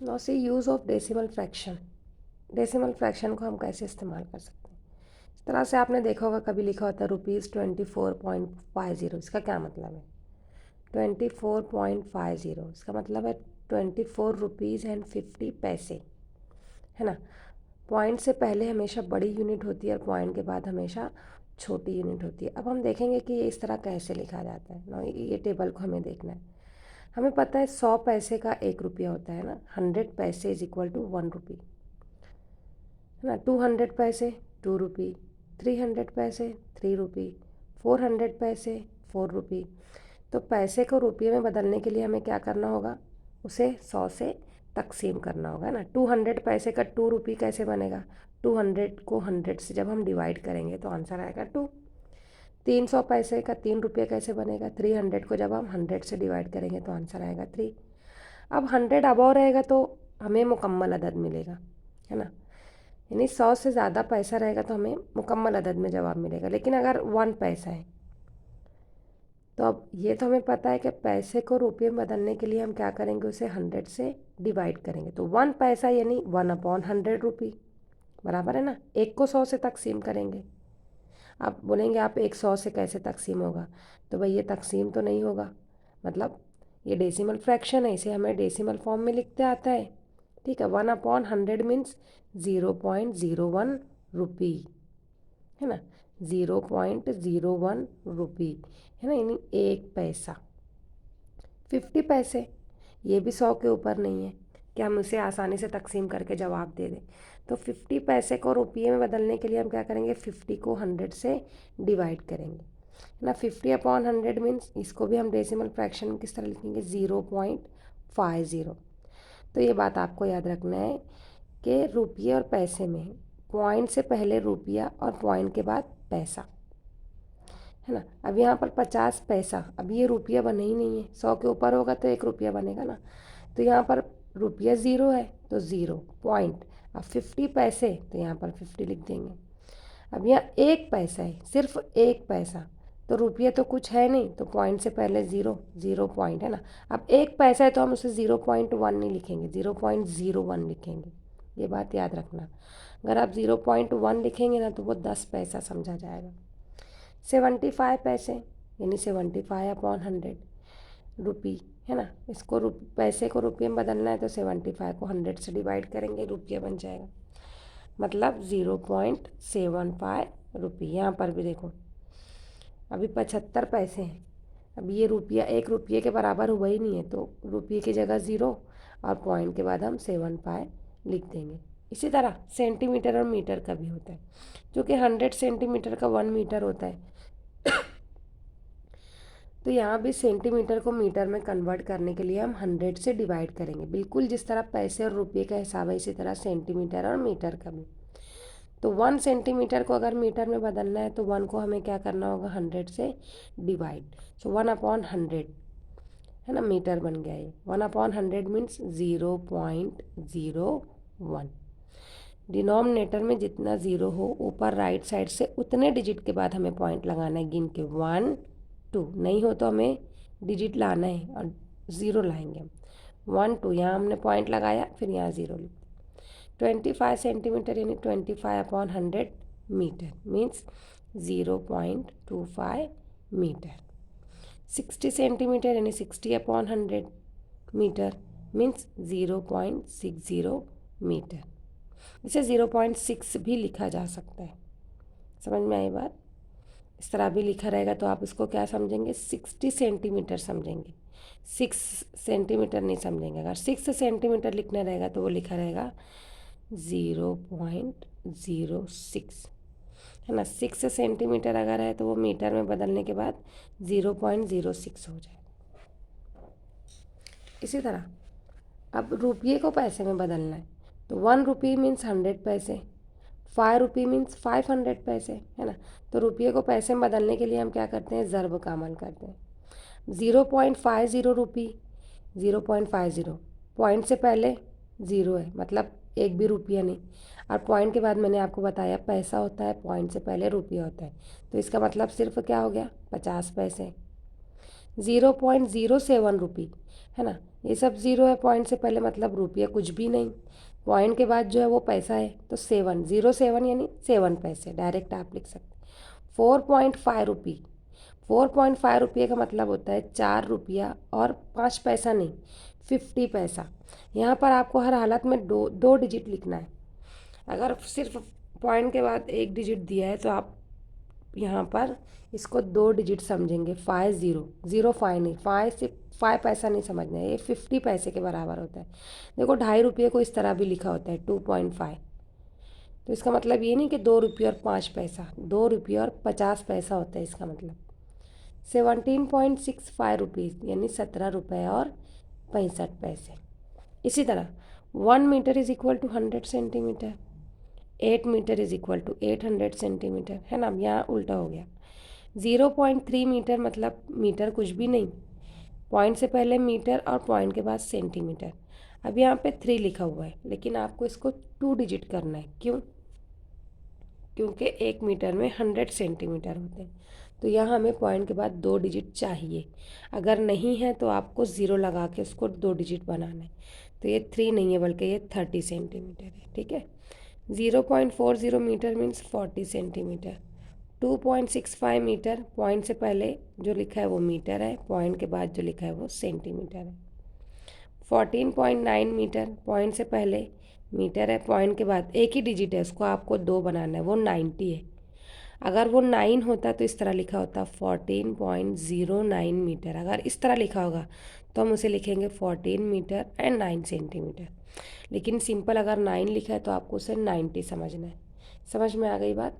Now see use of decimal fraction. Decimal fraction को हम कैसे इस्तेमाल कर सकते हैं। इस तरह से आपने देखा होगा कभी लिखा होता है ₹24.50। इसका क्या मतलब है? 24.50 इसका मतलब है 24 रुपीज़ एंड 50 पैसे, है ना। पॉइंट से पहले हमेशा बड़ी यूनिट होती है और पॉइंट के बाद हमेशा छोटी यूनिट होती है। अब हम देखेंगे कि ये इस तरह कैसे लिखा जाता है ना। ये टेबल को हमें देखना है। हमें पता है 100 पैसे का 1 रुपया होता है ना। 100 पैसे इज इक्वल टू 1 रुपी, है ना। 200 पैसे 2 रुपी, 300 पैसे 3 रुपी, 400 पैसे 4 रुपी। तो पैसे को रुपये में बदलने के लिए हमें क्या करना होगा, उसे 100 से तकसीम करना होगा ना। 200 पैसे का 2 रुपी कैसे बनेगा? 200 को 100 से जब हम डिवाइड करेंगे तो आंसर आएगा 2। 300 पैसे का 3 रुपये कैसे बनेगा? 300 को जब हम 100 से डिवाइड करेंगे तो आंसर आएगा 3। अब 100 अबव रहेगा तो हमें मुकम्मल अदद मिलेगा, है ना। यानी 100 से ज़्यादा पैसा रहेगा तो हमें मुकम्मल अदद में जवाब मिलेगा। लेकिन अगर 1 पैसा है तो अब ये तो हमें पता है कि पैसे को रुपये में बदलने के लिए हम क्या करेंगे, उसे 100 से डिवाइड करेंगे। तो 1 पैसा यानी 1/100 रुपी, बराबर है ना। एक को 100 से तकसीम करेंगे। आप बोलेंगे आप 100 से कैसे तकसीम होगा? तो भाई ये तकसीम तो नहीं होगा, मतलब ये डेसिमल फ्रैक्शन है, इसे हमें डेसिमल फॉर्म में लिखते आता है। ठीक है, 1/100 मीन्स 0.01 रुपी, है ना। 0.01 रुपी, है ना, यानी 1 पैसा। 50 पैसे, ये भी 100 के ऊपर नहीं है कि हम उसे आसानी से तकसीम करके जवाब दे दें। तो 50 पैसे को रुपये में बदलने के लिए हम क्या करेंगे, 50 को 100 से डिवाइड करेंगे, है ना। 50/100 मीन्स इसको भी हम डेसिमल फ्रैक्शन में किस तरह लिखेंगे, 0.50। तो ये बात आपको याद रखना है कि रुपये और पैसे में पॉइंट से पहले रुपया और पॉइंट के बाद पैसा, है ना। अब यहाँ पर 50 पैसा, अब ये रुपया बना ही नहीं है, 100 के ऊपर होगा तो 1 रुपया बनेगा ना। तो यहाँ पर रुपया 0 है तो 0 पॉइंट। अब 50 पैसे तो यहाँ पर 50 लिख देंगे। अब यहाँ 1 पैसा है, सिर्फ 1 पैसा, तो रुपया तो कुछ है नहीं, तो पॉइंट से पहले 0, 0 पॉइंट, है ना। अब 1 पैसा है तो हम उसे 0.1 नहीं लिखेंगे, 0.01 लिखेंगे। ये बात याद रखना। अगर आप 0.1 लिखेंगे ना तो वो 10 पैसा समझा जाएगा। 75 पैसे यानी 75/100 रुपी, है ना। इसको पैसे को रुपये में बदलना है तो 75 को 100 से डिवाइड करेंगे, रुपये बन जाएगा, मतलब 0.75 रुपी। यहाँ पर भी देखो अभी 75 पैसे हैं। अब ये रुपया 1 रुपये के बराबर हुआ ही नहीं है, तो रुपये की जगह 0 और पॉइंट के बाद हम 75 लिख देंगे। इसी तरह सेंटीमीटर और मीटर का भी होता है, जो कि 100 सेंटीमीटर का 1 मीटर होता है। तो यहाँ भी सेंटीमीटर को मीटर में कन्वर्ट करने के लिए हम 100 से डिवाइड करेंगे। बिल्कुल जिस तरह पैसे और रुपये का हिसाब है, इसी तरह सेंटीमीटर और मीटर का भी। तो 1 सेंटीमीटर को अगर मीटर में बदलना है तो 1 को हमें क्या करना होगा, 100 से डिवाइड। सो 1/100, है ना, मीटर बन गया ये। 1/100 मीन्स 0.01। डिनोमिनेटर में जितना 0 हो ऊपर राइट साइड से उतने डिजिट के बाद हमें पॉइंट लगाना है गिन के, 1 2, नहीं हो तो हमें डिजिट लाना है और 0 लाएंगे हम। 1 2 यहाँ हमने पॉइंट लगाया, फिर यहाँ 0 लिख। 25 सेंटीमीटर यानी 25/100 मीटर मीन्स 0.25 मीटर। 60 सेंटीमीटर यानी 60/100 मीटर मीन्स 0.60 मीटर। इसे 0.6 भी लिखा जा सकता है। समझ में आई बात? इस तरह भी लिखा रहेगा तो आप इसको क्या समझेंगे, 60 सेंटीमीटर समझेंगे, 6 सेंटीमीटर नहीं समझेंगे। अगर 6 सेंटीमीटर लिखना रहेगा तो वो लिखा रहेगा 0.06, है ना। 6 सेंटीमीटर अगर है तो वो मीटर में बदलने के बाद 0.06 हो जाएगा। इसी तरह अब रुपये को पैसे में बदलना है तो 1 रुपी मीन्स 100 पैसे, 5 रुपी मीन्स 500 पैसे, है ना। तो रुपये को पैसे में बदलने के लिए हम क्या करते हैं, ज़र्ब का अमल करते हैं। 0.50 रुपी, 0.50 पॉइंट से पहले 0 है, मतलब एक भी रुपया नहीं, और पॉइंट के बाद मैंने आपको बताया पैसा होता है, पॉइंट से पहले रुपया होता है, तो इसका मतलब सिर्फ क्या हो गया, 50 पैसे। 0.07 रुपी, है ना। ये सब ज़ीरो है, पॉइंट से पहले मतलब रुपया कुछ भी नहीं, पॉइंट के बाद जो है वो पैसा है, तो 7, 07 यानी 7 पैसे, डायरेक्ट आप लिख सकते। 4.5 रुपये, 4.5 रुपये का मतलब होता है 4 रुपया और 5 पैसा नहीं, 50 पैसा। यहाँ पर आपको हर हालत में दो डिजिट लिखना है। अगर सिर्फ पॉइंट के बाद एक डिजिट दिया है तो आप यहाँ पर इसको 2 डिजिट समझेंगे। 5 0, 0 5 नहीं, 5 से 5 पैसा नहीं समझना है, ये 50 पैसे के बराबर होता है। देखो 2.5 रुपये को इस तरह भी लिखा होता है 2.5, तो इसका मतलब ये नहीं कि 2 रुपये और 5 पैसा, 2 रुपये और 50 पैसा होता है इसका मतलब। 17.65 रुपीज़ यानी 17 रुपये और 65 पैसे। इसी तरह 1 metre is equal to 100 centimetre, 8 metre is equal to 800 centimetre, है ना। यहाँ उल्टा हो गया। 0.3 मीटर मतलब मीटर कुछ भी नहीं, पॉइंट से पहले मीटर और पॉइंट के बाद सेंटीमीटर। अब यहाँ पे 3 लिखा हुआ है, लेकिन आपको इसको 2 डिजिट करना है। क्यों? क्योंकि 1 मीटर में 100 सेंटीमीटर होते हैं, तो यहाँ हमें पॉइंट के बाद 2 डिजिट चाहिए। अगर नहीं है तो आपको 0 लगा के उसको 2 डिजिट बनाना है। तो ये 3 नहीं है बल्कि ये 30 सेंटीमीटर है, ठीक है। 0.40 metre means 40 centimetre. 2.65 metre, point से पहले जो लिखा है वो मीटर है, पॉइंट के बाद जो लिखा है वो सेंटीमीटर है। 14.9 मीटर, पॉइंट से पहले मीटर है, पॉइंट के बाद एक ही डिजिट है, उसको आपको 2 बनाना है, वो 90 है। अगर वो 9 होता तो इस तरह लिखा होता 14.09 मीटर। अगर इस तरह लिखा होगा तो हम उसे लिखेंगे 14 मीटर एंड 9 सेंटीमीटर। लेकिन सिंपल अगर 9 लिखा है तो आपको उसे 90 समझना है। समझ में आ गई बात?